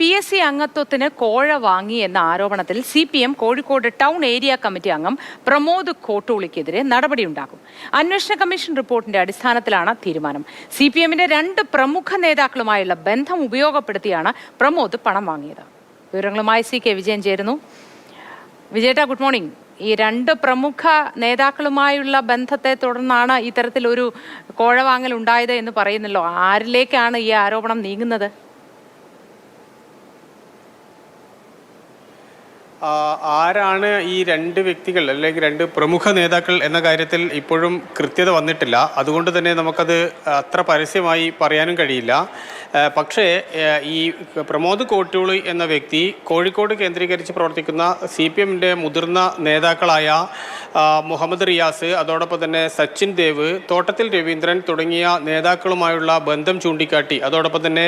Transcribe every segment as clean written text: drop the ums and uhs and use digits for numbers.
PSC അംഗത്വത്തിന് കോഴ വാങ്ങി എന്ന ആരോപണത്തിൽ CPM Kozhikode town area committee അംഗം പ്രമോദ് കോട്ടൂളിക്കെതിരെ നടപടിയുണ്ടാകും. അന്വേഷണ കമ്മീഷൻ റിപ്പോർട്ടിന്റെ അടിസ്ഥാനത്തിലാണ് തീരുമാനം. CPMന്റെ 2 പ്രമുഖ നേതാക്കളുമായുള്ള ബന്ധം ഉപയോഗപ്പെടുത്തിയാണ് പ്രമോദ് പണം വാങ്ങിയത്. വിവരങ്ങളുമായി CK വിജയൻ ചേരുന്നു. വിജയേട്ടാ, ഗുഡ് മോർണിംഗ്. ഈ 2 പ്രമുഖ നേതാക്കളുമായുള്ള ബന്ധത്തെ തുടർന്നാണ് ഇത്തരത്തിലൊരു കോഴ വാങ്ങൽ ഉണ്ടായത് എന്ന് പറയുന്നല്ലോ. ആരിലേക്കാണ് ഈ ആരോപണം നീങ്ങുന്നത്? ആരാണ് ഈ 2 വ്യക്തികൾ അല്ലെങ്കിൽ 2 പ്രമുഖ നേതാക്കൾ എന്ന കാര്യത്തിൽ ഇപ്പോഴും കൃത്യത വന്നിട്ടില്ല. അതുകൊണ്ട് തന്നെ നമുക്കത് അത്ര പരസ്യമായി പറയാനും കഴിയില്ല. പക്ഷേ ഈ പ്രമോദ് കോട്ടൂളി എന്ന വ്യക്തി കോഴിക്കോട് കേന്ദ്രീകരിച്ച് പ്രവർത്തിക്കുന്ന CPMന്റെ മുതിർന്ന നേതാക്കളായ മുഹമ്മദ് റിയാസ്, അതോടൊപ്പം തന്നെ സച്ചിൻ ദേവ്, തോട്ടത്തിൽ രവീന്ദ്രൻ തുടങ്ങിയ നേതാക്കളുമായുള്ള ബന്ധം ചൂണ്ടിക്കാട്ടി, അതോടൊപ്പം തന്നെ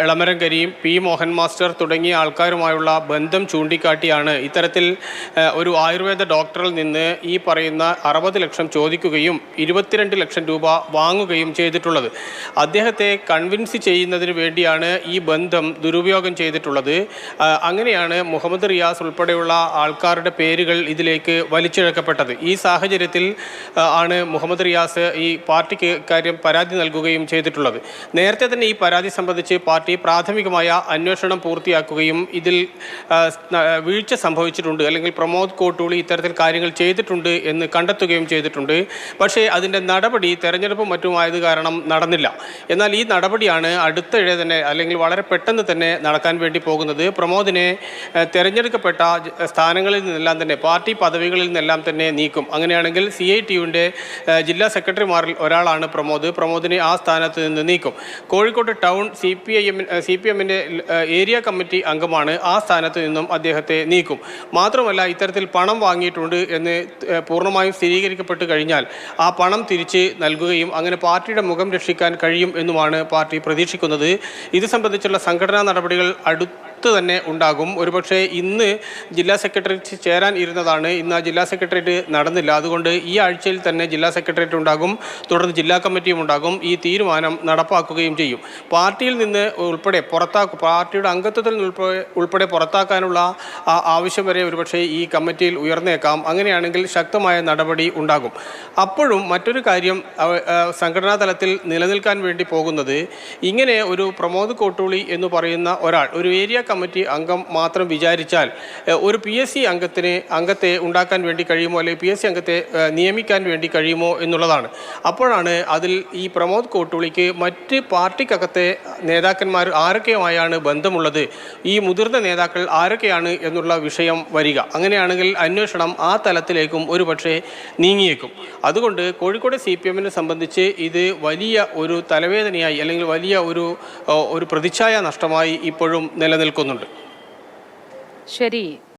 ഇളമരം കരീം, P മോഹൻ മാസ്റ്റർ തുടങ്ങിയ ആൾക്കാരുമായുള്ള ബന്ധം ചൂണ്ടിക്കാട്ടിയാണ് ഇത്തരത്തിൽ ഒരു ആയുർവേദ ഡോക്ടറിൽ നിന്ന് ഈ പറയുന്ന 60 ലക്ഷം ചോദിക്കുകയും 22 ലക്ഷം രൂപ വാങ്ങുകയും ചെയ്തിട്ടുള്ളത്. അദ്ദേഹത്തെ കൺവിൻസ് ചെയ്യുന്നതിന് വേണ്ടിയാണ് ഈ ബന്ധം ദുരുപയോഗം ചെയ്തിട്ടുള്ളത്. അങ്ങനെയാണ് മുഹമ്മദ് റിയാസ് ഉൾപ്പെടെയുള്ള ആൾക്കാരുടെ പേരുകൾ ഇതിലേക്ക് വലിച്ചിഴക്കപ്പെട്ടത്. ഈ സാഹചര്യത്തിൽ ആണ് മുഹമ്മദ് റിയാസ് ഈ പാർട്ടിക്ക് കാര്യം പരാതി നൽകുകയും ചെയ്തിട്ടുള്ളത്. നേരത്തെ തന്നെ ഈ പരാതി സംബന്ധിച്ച് പാർട്ടി പ്രാഥമികമായ അന്വേഷണം പൂർത്തിയാക്കുകയും ഇതിൽ വീഴ്ച സംഭവിച്ചിട്ടുണ്ട്, അല്ലെങ്കിൽ പ്രമോദ് കോട്ടൂളി ഇത്തരത്തിൽ കാര്യങ്ങൾ ചെയ്തിട്ടുണ്ട് എന്ന് കണ്ടെത്തുകയും ചെയ്തിട്ടുണ്ട്. പക്ഷേ അതിൻ്റെ നടപടി തെരഞ്ഞെടുപ്പും മറ്റുമായത് കാരണം നടന്നില്ല. എന്നാൽ ഈ നടപടിയാണ് അടുത്തിടെ തന്നെ, അല്ലെങ്കിൽ വളരെ പെട്ടെന്ന് തന്നെ നടക്കാൻ വേണ്ടി പോകുന്നത്. പ്രമോദിനെ തിരഞ്ഞെടുക്കപ്പെട്ട സ്ഥാനങ്ങളിൽ നിന്നെല്ലാം തന്നെ, പാർട്ടി പദവികളിൽ നിന്നെല്ലാം തന്നെ നീക്കും. അങ്ങനെയാണെങ്കിൽ CITUവിൻ്റെ ജില്ലാ സെക്രട്ടറിമാരിൽ ഒരാളാണ് പ്രമോദ്. പ്രമോദിനെ ആ സ്ഥാനത്ത് നിന്ന് നീക്കും. കോഴിക്കോട് ടൗൺ CPMന്റെ ഏരിയ കമ്മിറ്റി അംഗമാണ്. ആ സ്ഥാനത്ത് നിന്നും അദ്ദേഹത്തെ നീക്കും. മാത്രമല്ല, ഇത്തരത്തിൽ പണം വാങ്ങിയിട്ടുണ്ട് എന്ന് പൂർണ്ണമായും സ്ഥിരീകരിക്കപ്പെട്ട് കഴിഞ്ഞാൽ ആ പണം തിരിച്ച് നൽകുകയും അങ്ങനെ പാർട്ടിയുടെ മുഖം രക്ഷിക്കാൻ കഴിയും എന്നുമാണ് പാർട്ടി പ്രതീക്ഷിക്കുന്നത്. ഇത് സംബന്ധിച്ചുള്ള സംഘടനാ നടപടികൾ തന്നെ ഉണ്ടാകും. ഒരുപക്ഷെ ഇന്ന് ജില്ലാ സെക്രട്ടേറിയറ്റ് ചേരാൻ ഇരുന്നതാണ്. ഇന്ന് ആ ജില്ലാ സെക്രട്ടേറിയറ്റ് നടന്നില്ല. അതുകൊണ്ട് ഈ ആഴ്ചയിൽ തന്നെ ജില്ലാ സെക്രട്ടേറിയറ്റ് ഉണ്ടാകും, തുടർന്ന് ജില്ലാ കമ്മിറ്റിയും ഉണ്ടാകും. ഈ തീരുമാനം നടപ്പാക്കുകയും ചെയ്യും. പാർട്ടിയിൽ നിന്ന് ഉൾപ്പെടെ പാർട്ടിയുടെ അംഗത്വത്തിൽ ഉൾപ്പെടെ പുറത്താക്കാനുള്ള ആവശ്യം വരെ ഒരുപക്ഷെ ഈ കമ്മിറ്റിയിൽ ഉയർന്നേക്കാം. അങ്ങനെയാണെങ്കിൽ ശക്തമായ നടപടി ഉണ്ടാകും. അപ്പോഴും മറ്റൊരു കാര്യം സംഘടനാ തലത്തിൽ നിലനിൽക്കാൻ വേണ്ടി പോകുന്നത്, ഇങ്ങനെ ഒരു പ്രമോദ് കോട്ടൂളി എന്ന് പറയുന്ന ഒരാൾ ഒരു ഏരിയ കമ്മിറ്റി അംഗം മാത്രം വിചാരിച്ചാൽ ഒരു PSC അംഗത്തെ ഉണ്ടാക്കാൻ വേണ്ടി കഴിയുമോ, അല്ലെങ്കിൽ PSC അംഗത്തെ നിയമിക്കാൻ വേണ്ടി കഴിയുമോ എന്നുള്ളതാണ്. അപ്പോഴാണ് അതിൽ ഈ പ്രമോദ് കോട്ടൂളിക്ക് മറ്റ് പാർട്ടിക്കകത്തെ നേതാക്കന്മാർ ആരൊക്കെയുമായാണ് ബന്ധമുള്ളത്, ഈ മുതിർന്ന നേതാക്കൾ ആരൊക്കെയാണ് എന്നുള്ള വിഷയം വരിക. അങ്ങനെയാണെങ്കിൽ അന്വേഷണം ആ തലത്തിലേക്കും ഒരുപക്ഷെ നീങ്ങിയേക്കും. അതുകൊണ്ട് കോഴിക്കോട് CPMനെ സംബന്ധിച്ച് ഇത് വലിയ ഒരു തലവേദനയായി, അല്ലെങ്കിൽ വലിയ ഒരു പ്രതിച്ഛായ നഷ്ടമായി ഇപ്പോഴും നിലനിൽക്കുന്നുണ്ട്. ശരി.